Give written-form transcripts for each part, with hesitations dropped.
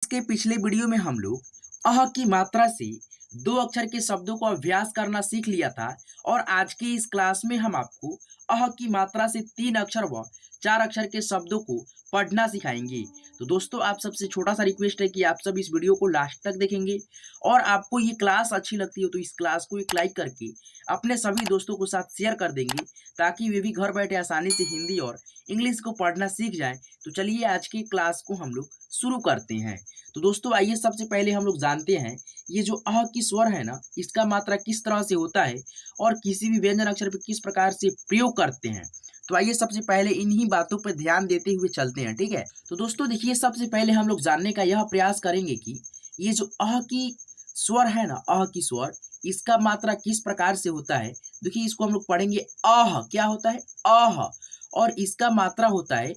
के पिछले वीडियो में हम लोग अह की मात्रा से दो अक्षर के शब्दों को अभ्यास करना सीख लिया था और आज के इस क्लास में हम आपको अह की मात्रा से 3 अक्षर व 4 अक्षर के शब्दों को पढ़ना सिखाएंगे। तो दोस्तों, आप सबसे छोटा सा रिक्वेस्ट है कि आप सब इस वीडियो को लास्ट तक देखेंगे और आपको ये क्लास अच्छी लगती हो तो इस क्लास को एक लाइक करके अपने सभी दोस्तों के साथ शेयर कर देंगे ताकि वे भी घर बैठे आसानी से हिंदी और इंग्लिश को पढ़ना सीख जाएं। तो चलिए आज की क्लास को हम लोग शुरू करते हैं। तो दोस्तों आइए सबसे पहले हम लोग जानते हैं ये जो अह की स्वर है ना, इसका मात्रा किस तरह से होता है और किसी भी व्यंजन अक्षर पर किस प्रकार से प्रयोग करते हैं। तो आइए सबसे पहले इन्हीं बातों पर ध्यान देते हुए चलते हैं, ठीक है। तो दोस्तों देखिए, सबसे पहले हम लोग जानने का यह प्रयास करेंगे कि ये जो अह की स्वर है ना, अह की स्वर, इसका मात्रा किस प्रकार से होता है। देखिए इसको हम लोग पढ़ेंगे अह, क्या होता है अह, और इसका मात्रा होता है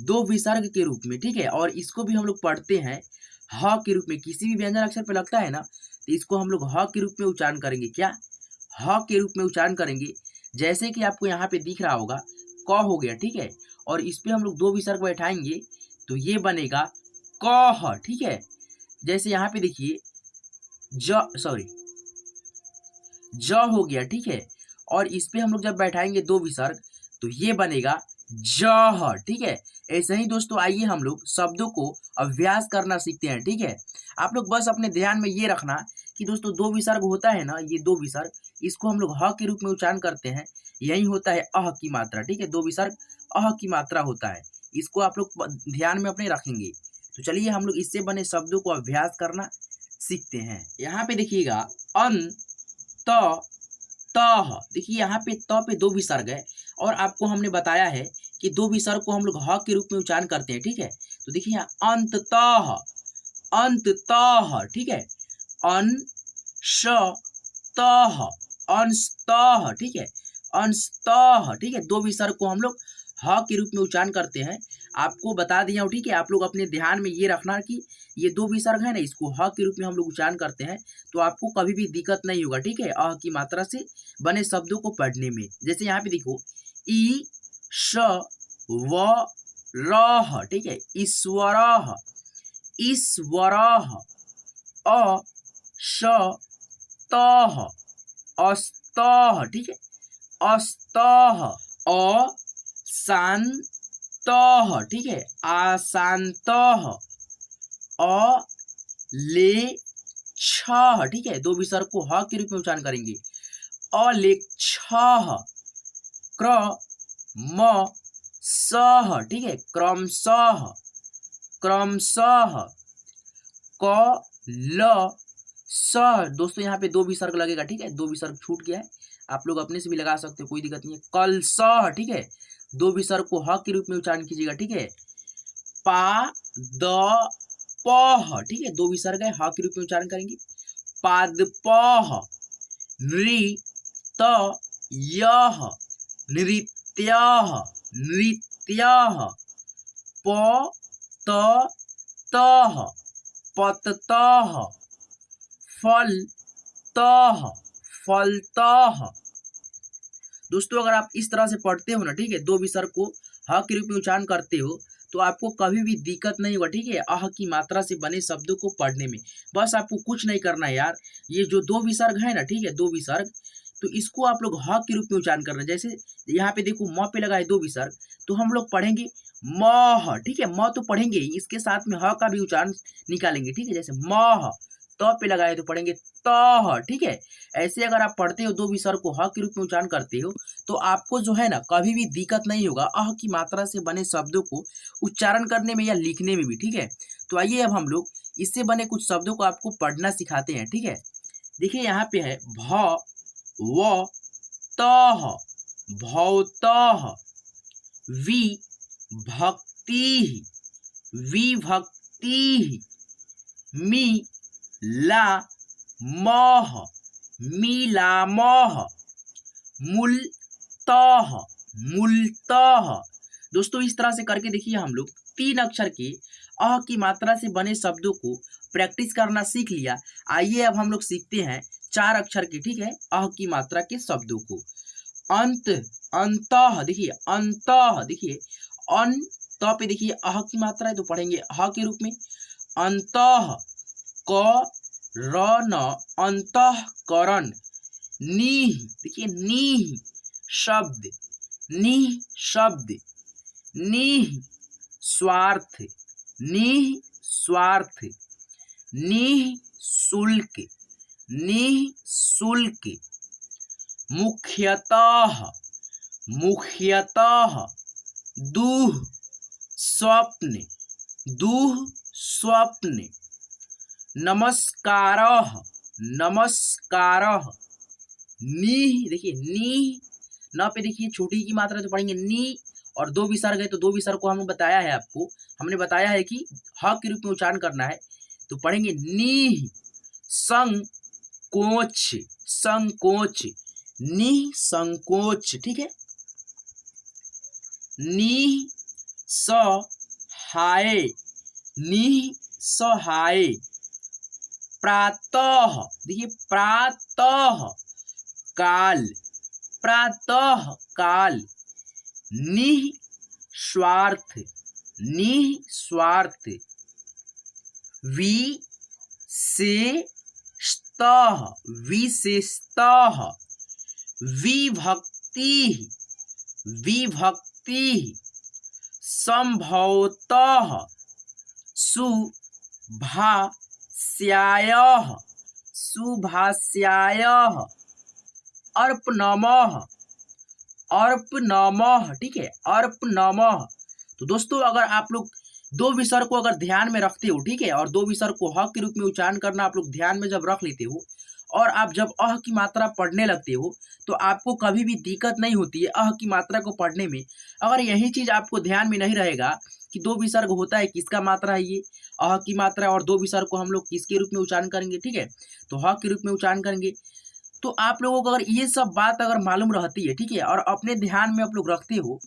दो विसर्ग के रूप में, ठीक है। और इसको भी हम लोग पढ़ते हैं ह के रूप में। किसी भी व्यंजन अक्षर पे लगता है ना तो इसको हम लोग ह के रूप में उच्चारण करेंगे, क्या ह के रूप में उच्चारण करेंगे। जैसे कि आपको यहाँ पे दिख रहा होगा क हो गया, ठीक है, और इस पे हम लोग दो विसर्ग बैठाएंगे तो ये बनेगा कह, ठीक है। जैसे यहाँ पे देखिए ज हो गया, ठीक है, और इस पे हम लोग जब बैठाएंगे दो विसर्ग तो ये बनेगा जह, ठीक है। ऐसे ही दोस्तों आइए हम लोग शब्दों को अभ्यास करना सीखते हैं, ठीक है। आप लोग बस अपने ध्यान में ये रखना कि दोस्तों दो विसर्ग होता है ना, ये दो विसर्ग, इसको हम लोग ह के रूप में उच्चारण करते हैं। यही होता है अह की मात्रा, ठीक है। दो विसर्ग अह की मात्रा होता है, इसको आप लोग ध्यान में अपने रखेंगे। तो चलिए हम लोग इससे बने शब्दों को अभ्यास करना सीखते हैं। यहाँ पे देखिएगा अन त तह, देखिए यहाँ पे त पे दो विसर्ग है और आपको हमने बताया है कि दो विसर्ग को हम लोग ह के रूप में उच्चारण करते हैं, ठीक है। तो देखिए यहाँ अंततः, ठीक है, अंशतः, अंशतः, ठीक है, अंशतः, ठीक है। दो विसर्ग को हम लोग ह के रूप में उच्चारण करते हैं। आपको बता दिया हूँ, ठीक है। आप लोग अपने ध्यान में ये रखना कि ये दो विसर्ग है ना, इसको ह के रूप में हम लोग उच्चारण करते हैं तो आपको कभी भी दिक्कत नहीं होगा, ठीक है, अह की मात्रा से बने शब्दों को पढ़ने में। जैसे यहाँ पे देखो ई श व रह, ठीक है, ईश्वरः, ईश्वरः, अ श तः, अस्तः, ठीक है, अस्तः, अशान्तः, ठीक है, अशान्तः, अलेच्छः, ठीक है, दो विसर्ग को ह के रूप में उच्चारण करेंगे, अलेच्छः, क्रमशः, ठीक है, क्रमशः, क्रमशः, कलशः, दोस्तों यहाँ पे दो विसर्ग लगेगा, ठीक है, दो विसर्ग छूट गया है, आप लोग अपने से भी लगा सकते हो, कोई दिक्कत नहीं है। कलशः, ठीक है, दो विसर्ग को ह के रूप में उच्चारण कीजिएगा, ठीक है। पादपः, ठीक है, दो विसर्ग है, ह के रूप में उच्चारण करेंगे, पादपः, नृतयः, नृत्यः, नृत्यः, पततः, पततः, फलतः, फलतः। दोस्तों अगर आप इस तरह से पढ़ते हो ना, ठीक है, दो विसर्ग को ह के रूप में उच्चारण करते हो तो आपको कभी भी दिक्कत नहीं होगा, ठीक है, अह की मात्रा से बने शब्दों को पढ़ने में। बस आपको कुछ नहीं करना है यार, ये जो दो विसर्ग है ना, ठीक है, दो विसर्ग, तो इसको आप लोग ह के रूप में उच्चारण करना। जैसे यहाँ पे देखो म पे लगा है दो विसर्ग तो हम लोग पढ़ेंगे मह, ठीक है, म तो पढ़ेंगे ही, इसके साथ में ह का भी उच्चारण निकालेंगे, ठीक है। जैसे मह, त पे लगाए तो पढ़ेंगे तह, ठीक है। ऐसे अगर आप पढ़ते हो दो विसर्ग को ह के रूप में उच्चारण करते हो तो आपको जो है ना कभी भी दिक्कत नहीं होगा अह की मात्रा से बने शब्दों को उच्चारण करने में या लिखने में भी, ठीक है। तो आइए अब हम लोग इससे बने कुछ शब्दों को आपको पढ़ना सिखाते हैं, ठीक है। देखिए यहाँ पे है भ व तः, भवतः, विभक्तिः, विभक्तिः, मिलामः, मिलामः, मूलतः, मूलतः। दोस्तों इस तरह से करके देखिए हम लोग 3 अक्षर के अह की मात्रा से बने शब्दों को प्रैक्टिस करना सीख लिया। आइए अब हम लोग सीखते हैं 4 अक्षर के, ठीक है, अह की मात्रा के शब्दों को। अंत, अंतः, देखिए अंतः, देखिए अन त पे देखिए अह की मात्रा है तो पढ़ेंगे ह के रूप में। अंतः करण, अंतःकरण। नीह, देखिए नीह शब्द, नीह शब्द, नीह स्वार्थ, नीह स्वार्थ, निःशुल्क, निःशुल्क। मुख्यतः, मुख्यतः। दुः स्वप्न, दुः स्वप्न। नमस्कारः, नमस्कारः। नी, देखिए नी, न पे देखिए छोटी की मात्रा तो पढ़ेंगे नी, और दो विसर्ग है तो दो विसर्ग को हमने बताया है आपको, हमने बताया है कि ह के रूप में उच्चारण करना है, तो पढ़ेंगे नी। संकोच, संकोच, निसंकोच, ठीक है। निसहाय, निसहाय। प्रातः, देखिए प्रातः काल, प्रातः काल। निस्वार्थ, निस्वार्थ। विशेषतः, विशेषतः। विभक्ति, विभक्ति। संभवतः, शुभास्यायः, शुभास्यायः। अर्पणमः, अर्पणमः, ठीक है, अर्पणमः। तो दोस्तों अगर आप लोग दो विसर्ग को अगर ध्यान में रखते हो, ठीक है, और दो विसर्ग को ह के रूप में उच्चारण करना आप लोग ध्यान में जब रख लेते हो, और आप जब अह की मात्रा पढ़ने लगते हो, तो आपको कभी भी दिक्कत नहीं होती है अह की मात्रा को पढ़ने में। अगर यही चीज आपको ध्यान में नहीं रहेगा कि दो विसर्ग होता है, किसका मात्रा है ये, अह की मात्रा, और दो विसर्ग को हम लोग किसके रूप में उच्चारण करेंगे, ठीक है, तो ह के रूप में उच्चारण करेंगे। तो आप लोगों को अगर ये सब बात अगर मालूम रहती है, ठीक है, और अपने ध्यान में आप लोग रखते हो,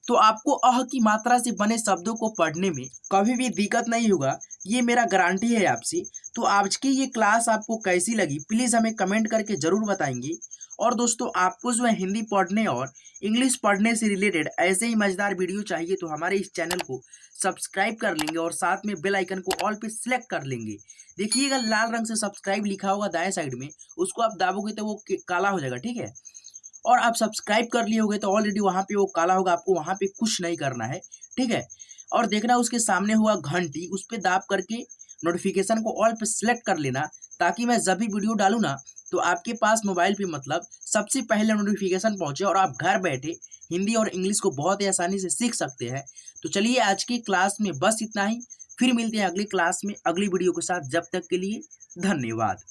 तो आपको अह की मात्रा से बने शब्दों को पढ़ने में कभी भी दिक्कत नहीं होगा, ये मेरा गारंटी है आपसे। तो आज की ये क्लास आपको कैसी लगी प्लीज़ हमें कमेंट करके ज़रूर बताएंगे। और दोस्तों आपको जो है हिंदी पढ़ने और इंग्लिश पढ़ने से रिलेटेड ऐसे ही मज़ेदार वीडियो चाहिए तो हमारे इस चैनल को सब्सक्राइब कर लेंगे और साथ में बेल आइकन को ऑल पे सिलेक्ट कर लेंगे। देखिएगा लाल रंग से सब्सक्राइब लिखा होगा दाएं साइड में, उसको आप दाबोगे तो वो काला हो जाएगा, ठीक है, और आप सब्सक्राइब कर लिए होगे तो ऑलरेडी वहाँ पे वो काला होगा, आपको वहाँ पे कुछ नहीं करना है, ठीक है। और देखना उसके सामने हुआ घंटी, उस पर दाब करके नोटिफिकेशन को ऑल पे सिलेक्ट कर लेना, ताकि मैं जब भी वीडियो डालूँ ना तो आपके पास मोबाइल पे मतलब सबसे पहले नोटिफिकेशन पहुँचे और आप घर बैठे हिंदी और इंग्लिश को बहुत ही आसानी से सीख सकते हैं। तो चलिए आज की क्लास में बस इतना ही, फिर मिलते हैं अगली क्लास में अगली वीडियो के साथ। जब तक के लिए धन्यवाद।